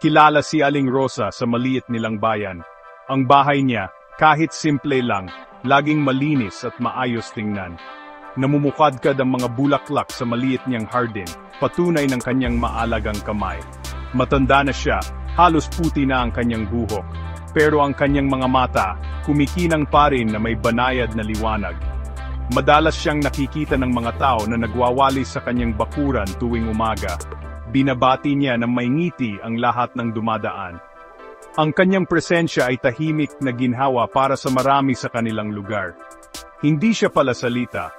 Kilala si Aling Rosa sa maliit nilang bayan. Ang bahay niya, kahit simple lang, laging malinis at maayos tingnan. Namumukadkad ang mga bulaklak sa maliit niyang hardin, patunay ng kanyang maalagang kamay. Matanda na siya, halos puti na ang kanyang buhok. Pero ang kanyang mga mata, kumikinang pa rin na may banayad na liwanag. Madalas siyang nakikita ng mga tao na nagwawali sa kanyang bakuran tuwing umaga. Binabati niya ng may ngiti ang lahat ng dumadaan. Ang kanyang presensya ay tahimik na ginhawa para sa marami sa kanilang lugar. Hindi siya palasalita,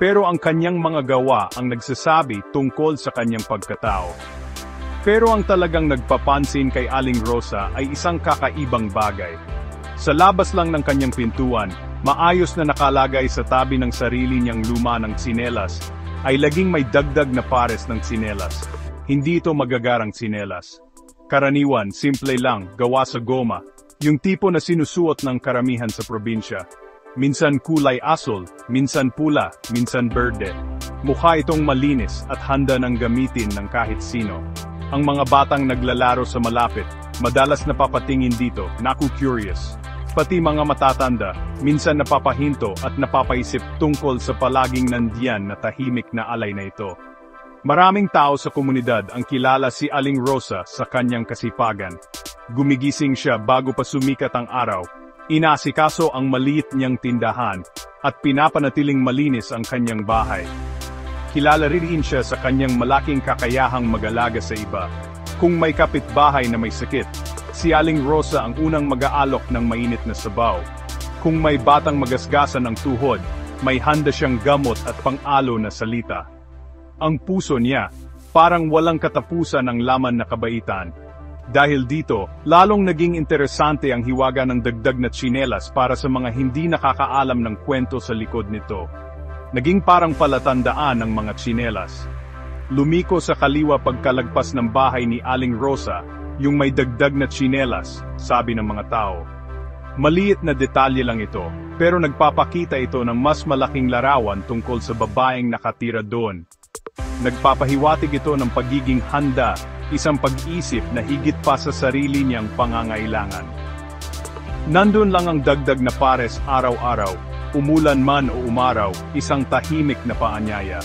pero ang kanyang mga gawa ang nagsasabi tungkol sa kanyang pagkatao. Pero ang talagang nagpapansin kay Aling Rosa ay isang kakaibang bagay. Sa labas lang ng kanyang pintuan, maayos na nakalagay sa tabi ng sarili niyang luma ng tsinelas, ay laging may dagdag na pares ng tsinelas. Hindi ito magagarang tsinelas. Karaniwan, simple lang, gawa sa goma, yung tipo na sinusuot ng karamihan sa probinsya. Minsan kulay asul, minsan pula, minsan berde. Mukha itong malinis at handa ng gamitin ng kahit sino. Ang mga batang naglalaro sa malapit, madalas napapatingin dito, naku-curious. Pati mga matatanda, minsan napapahinto at napapaisip tungkol sa palaging nandiyan na tahimik na alay na ito. Maraming tao sa komunidad ang kilala si Aling Rosa sa kanyang kasipagan. Gumigising siya bago pa sumikat ang araw, inaasikaso ang maliit niyang tindahan, at pinapanatiling malinis ang kanyang bahay. Kilala rin siya sa kanyang malaking kakayahang mag-alaga sa iba. Kung may kapitbahay na may sakit, si Aling Rosa ang unang mag-aalok ng mainit na sabaw. Kung may batang magasgasan ng tuhod, may handa siyang gamot at pang-alo na salita. Ang puso niya, parang walang katapusan ang laman na kabaitan. Dahil dito, lalong naging interesante ang hiwaga ng dagdag na tsinelas para sa mga hindi nakakaalam ng kwento sa likod nito. Naging parang palatandaan ang mga tsinelas. Lumiko sa kaliwa pagkalagpas ng bahay ni Aling Rosa, yung may dagdag na tsinelas, sabi ng mga tao. Maliit na detalye lang ito, pero nagpapakita ito ng mas malaking larawan tungkol sa babaeng nakatira doon. Nagpapahiwatig ito ng pagiging handa, isang pag-isip na higit pa sa sarili niyang pangangailangan. Nandun lang ang dagdag na pares araw-araw, umulan man o umaraw, isang tahimik na paanyaya.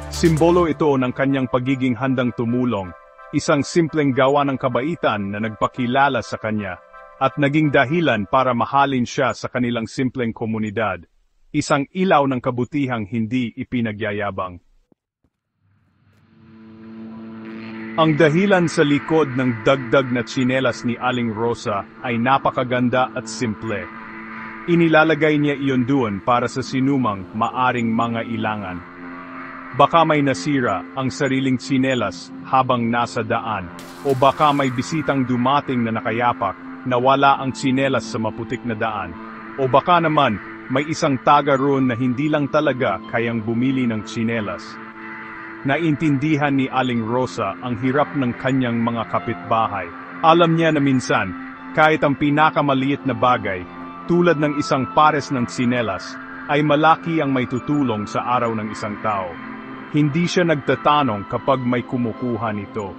Simbolo ito ng kanyang pagiging handang tumulong, isang simpleng gawa ng kabaitan na nagpakilala sa kanya, at naging dahilan para mahalin siya sa kanilang simpleng komunidad, isang ilaw ng kabutihang hindi ipinagyayabang. Ang dahilan sa likod ng dagdag na tsinelas ni Aling Rosa ay napakaganda at simple. Inilalagay niya iyon doon para sa sinumang maaring mga ilangan. Baka may nasira ang sariling tsinelas habang nasa daan, o baka may bisitang dumating na nakayapak, nawala ang tsinelas sa maputik na daan, o baka naman may isang taga roon na hindi lang talaga kayang bumili ng tsinelas. Naintindihan ni Aling Rosa ang hirap ng kanyang mga kapitbahay. Alam niya na minsan, kahit ang pinakamaliit na bagay, tulad ng isang pares ng tsinelas, ay malaki ang may tutulong sa araw ng isang tao. Hindi siya nagtatanong kapag may kumukuha nito.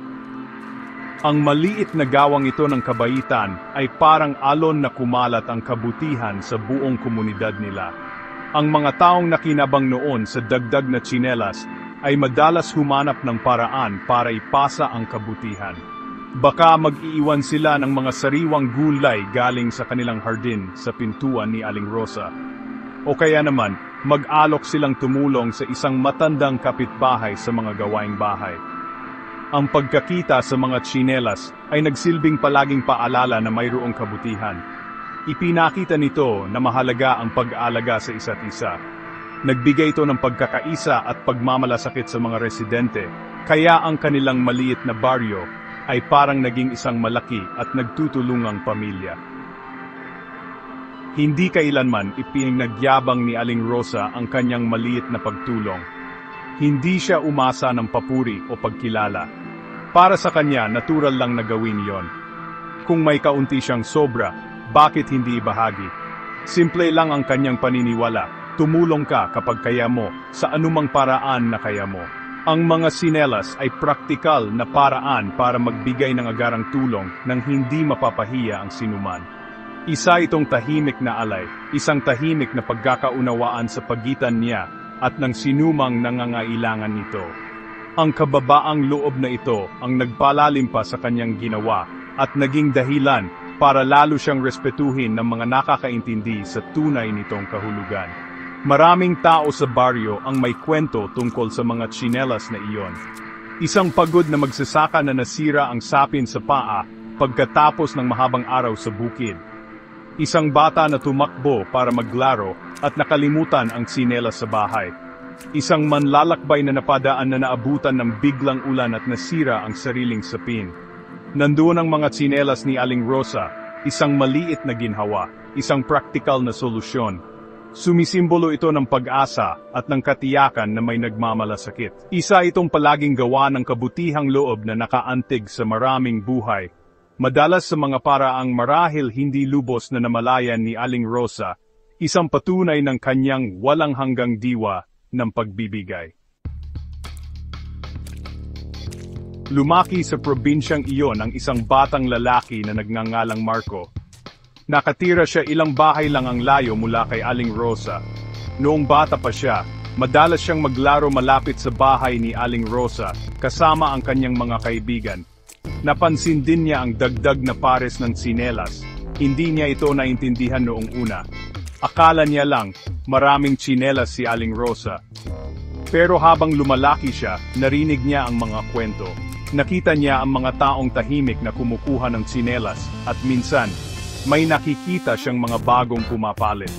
Ang maliit na gawang ito ng kabaitan ay parang alon na kumalat ang kabutihan sa buong komunidad nila. Ang mga taong nakinabang noon sa dagdag na tsinelas ay madalas humanap ng paraan para ipasa ang kabutihan. Baka mag-iiwan sila ng mga sariwang gulay galing sa kanilang hardin sa pintuan ni Aling Rosa. O kaya naman, mag-alok silang tumulong sa isang matandang kapitbahay sa mga gawaing bahay. Ang pagkakita sa mga tsinelas ay nagsilbing palaging paalala na mayroong kabutihan. Ipinakita nito na mahalaga ang pag-aalaga sa isa't isa. Nagbigay ito ng pagkakaisa at pagmamalasakit sa mga residente, kaya ang kanilang maliit na baryo ay parang naging isang malaki at nagtutulungang pamilya. Hindi kailanman ipinagyabang ni Aling Rosa ang kanyang maliit na pagtulong. Hindi siya umasa ng papuri o pagkilala. Para sa kanya, natural lang na gawin yon. Kung may kaunti siyang sobra, bakit hindi ibahagi? Simple lang ang kanyang paniniwala. Tumulong ka kapag kaya mo, sa anumang paraan na kaya mo. Ang mga sinelas ay praktikal na paraan para magbigay ng agarang tulong nang hindi mapapahiya ang sinuman. Isa itong tahimik na alay, isang tahimik na pagkakaunawaan sa pagitan niya at ng sinumang nangangailangan nito. Ang kababaang loob na ito ang nagpalalim pa sa kanyang ginawa at naging dahilan para lalo siyang respetuhin ng mga nakakaintindi sa tunay nitong kahulugan. Maraming tao sa baryo ang may kwento tungkol sa mga tsinelas na iyon. Isang pagod na magsasaka na nasira ang sapin sa paa pagkatapos ng mahabang araw sa bukid. Isang bata na tumakbo para maglaro at nakalimutan ang tsinelas sa bahay. Isang manlalakbay na napadaan na naabutan ng biglang ulan at nasira ang sariling sapin. Nandoon ang mga tsinelas ni Aling Rosa, isang maliit na ginhawa, isang praktikal na solusyon. Sumisimbolo ito ng pag-asa at ng katiyakan na may nagmamalasakit. Isa itong palaging gawa ng kabutihang loob na nakaantig sa maraming buhay. Madalas sa mga paraang marahil hindi lubos na namalayan ni Aling Rosa, isang patunay ng kanyang walang hanggang diwa ng pagbibigay. Lumaki sa probinsyang iyon ang isang batang lalaki na nagngangalang Marco. Nakatira siya ilang bahay lang ang layo mula kay Aling Rosa. Noong bata pa siya, madalas siyang maglaro malapit sa bahay ni Aling Rosa, kasama ang kanyang mga kaibigan. Napansin din niya ang dagdag na pares ng tsinelas. Hindi niya ito naintindihan noong una. Akala niya lang, maraming tsinelas si Aling Rosa. Pero habang lumalaki siya, narinig niya ang mga kwento. Nakita niya ang mga taong tahimik na kumukuha ng tsinelas, at minsan, may nakikita siyang mga bagong pumapalit.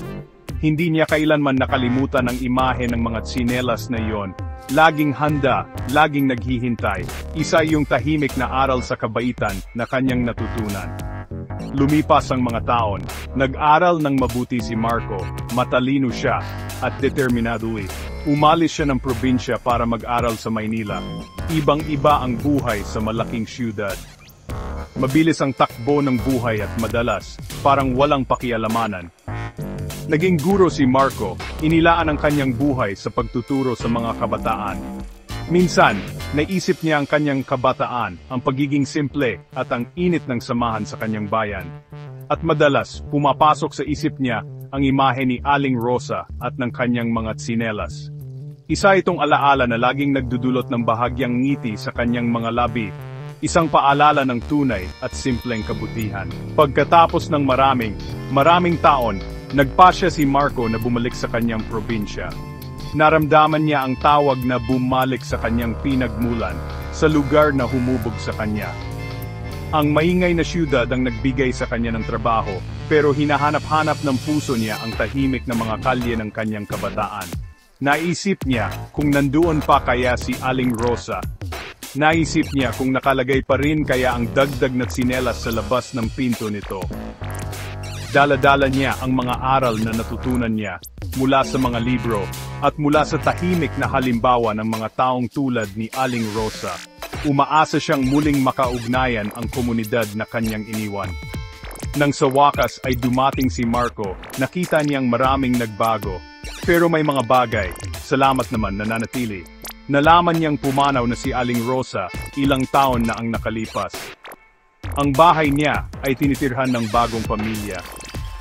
Hindi niya kailanman nakalimutan ang imahe ng mga tsinelas na iyon. Laging handa, laging naghihintay. Isa iyong tahimik na aral sa kabaitan na kanyang natutunan. Lumipas ang mga taon, nag-aral ng mabuti si Marco, matalino siya, at determinado. Umalis siya ng probinsya para mag-aral sa Maynila. Ibang-iba ang buhay sa malaking siyudad. Mabilis ang takbo ng buhay at madalas, parang walang pakialamanan. Naging guro si Marco, inilaan ang kanyang buhay sa pagtuturo sa mga kabataan. Minsan, naisip niya ang kanyang kabataan, ang pagiging simple, at ang init ng samahan sa kanyang bayan. At madalas, pumapasok sa isip niya ang imahe ni Aling Rosa at ng kanyang mga tsinelas. Isa itong alaala na laging nagdudulot ng bahagyang ngiti sa kanyang mga labi. Isang paalala ng tunay at simpleng kabutihan. Pagkatapos ng maraming taon, nagpasya si Marco na bumalik sa kanyang probinsya. Naramdaman niya ang tawag na bumalik sa kanyang pinagmulan, sa lugar na humubog sa kanya. Ang maingay na siyudad ang nagbigay sa kanya ng trabaho, pero hinahanap-hanap ng puso niya ang tahimik na mga kalye ng kanyang kabataan. Naisip niya kung nandoon pa kaya si Aling Rosa. Naisip niya kung nakalagay pa rin kaya ang dagdag na tsinelas sa labas ng pinto nito. Dala-dala niya ang mga aral na natutunan niya, mula sa mga libro, at mula sa tahimik na halimbawa ng mga taong tulad ni Aling Rosa. Umaasa siyang muling makaugnayan ang komunidad na kanyang iniwan. Nang sa wakas ay dumating si Marco, nakita niyang maraming nagbago. Pero may mga bagay, salamat naman, nananatili. Nalaman niyang pumanaw na si Aling Rosa, ilang taon na ang nakalipas. Ang bahay niya ay tinitirhan ng bagong pamilya.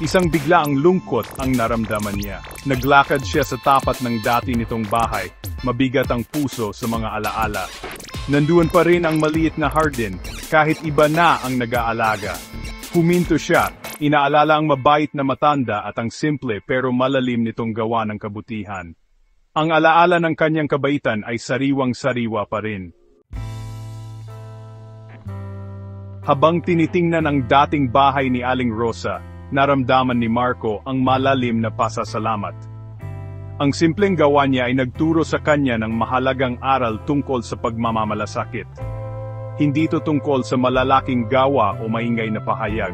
Isang biglaang lungkot ang naramdaman niya. Naglakad siya sa tapat ng dati nitong bahay, mabigat ang puso sa mga alaala. Nanduan pa rin ang maliit na hardin, kahit iba na ang nag-aalaga. Huminto siya, inaalala ang mabait na matanda at ang simple pero malalim nitong gawa ng kabutihan. Ang alaala ng kanyang kabaitan ay sariwang-sariwa pa rin. Habang tinitingnan ang dating bahay ni Aling Rosa, naramdaman ni Marco ang malalim na pasasalamat. Ang simpleng gawa niya ay nagturo sa kanya ng mahalagang aral tungkol sa pagmamamalasakit. Hindi ito tungkol sa malalaking gawa o maingay na pahayag.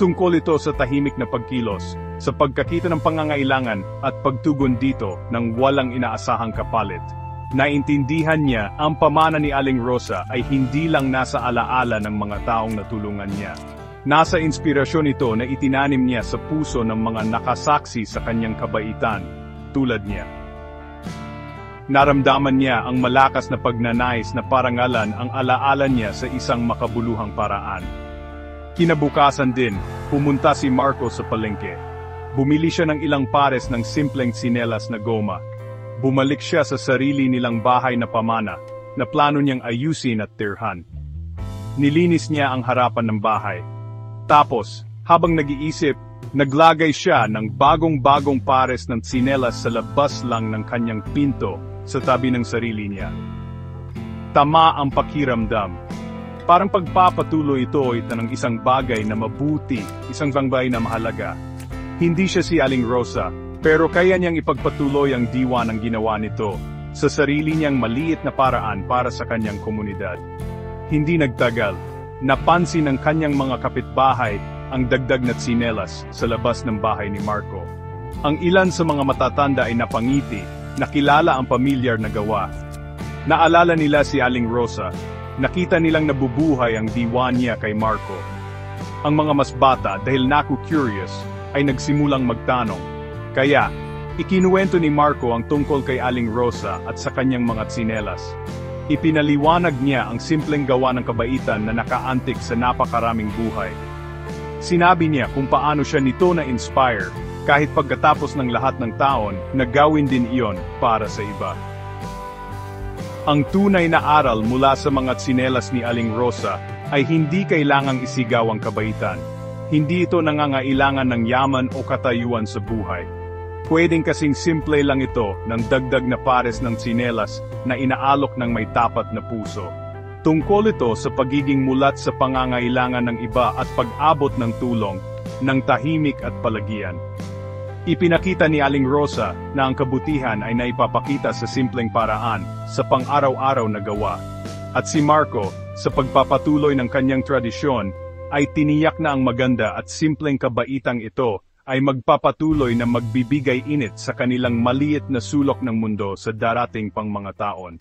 Tungkol ito sa tahimik na pagkilos, sa pagkakita ng pangangailangan at pagtugon dito ng walang inaasahang kapalit. Naintindihan niya ang pamana ni Aling Rosa ay hindi lang nasa alaala ng mga taong natulungan niya. Nasa inspirasyon ito na itinanim niya sa puso ng mga nakasaksi sa kanyang kabaitan, tulad niya. Naramdaman niya ang malakas na pagnanais na parangalan ang alaala niya sa isang makabuluhang paraan. Kinabukasan din, pumunta si Marco sa palengke. Bumili siya ng ilang pares ng simpleng tsinelas na goma. Bumalik siya sa sarili nilang bahay na pamana, na plano niyang ayusin at tirhan. Nilinis niya ang harapan ng bahay. Tapos, habang nag-iisip, naglagay siya ng bagong-bagong pares ng tsinelas sa labas lang ng kanyang pinto, sa tabi ng sarili niya. Tama ang pakiramdam. Parang pagpapatuloy ito ng isang bagay na mabuti, isang bagay na mahalaga. Hindi siya si Aling Rosa, pero kaya niyang ipagpatuloy ang diwa ng ginawa nito, sa sarili niyang maliit na paraan para sa kanyang komunidad. Hindi nagtagal, napansin ng kanyang mga kapitbahay ang dagdag na tsinelas sa labas ng bahay ni Marco. Ang ilan sa mga matatanda ay napangiti, nakilala ang pamilyar na gawa. Naalala nila si Aling Rosa, nakita nilang nabubuhay ang diwa niya kay Marco. Ang mga mas bata, dahil naku-curious, ay nagsimulang magtanong. Kaya, ikinuwento ni Marco ang tungkol kay Aling Rosa at sa kanyang mga tsinelas. Ipinaliwanag niya ang simpleng gawa ng kabaitan na nakaantik sa napakaraming buhay. Sinabi niya kung paano siya nito na-inspire, kahit pagkatapos ng lahat ng taon, nagawin din iyon para sa iba. Ang tunay na aral mula sa mga tsinelas ni Aling Rosa ay hindi kailangang isigaw ang kabaitan. Hindi ito nangangailangan ng yaman o katayuan sa buhay. Pwedeng kasing simple lang ito ng dagdag na pares ng tsinelas na inaalok ng may tapat na puso. Tungkol ito sa pagiging mulat sa pangangailangan ng iba at pag-abot ng tulong, ng tahimik at palagian. Ipinakita ni Aling Rosa na ang kabutihan ay naipapakita sa simpleng paraan, sa pang-araw-araw na gawa. At si Marco, sa pagpapatuloy ng kanyang tradisyon, ay tiniyak na ang maganda at simpleng kabaitang ito ay magpapatuloy na magbibigay init sa kanilang maliit na sulok ng mundo sa darating pang mga taon.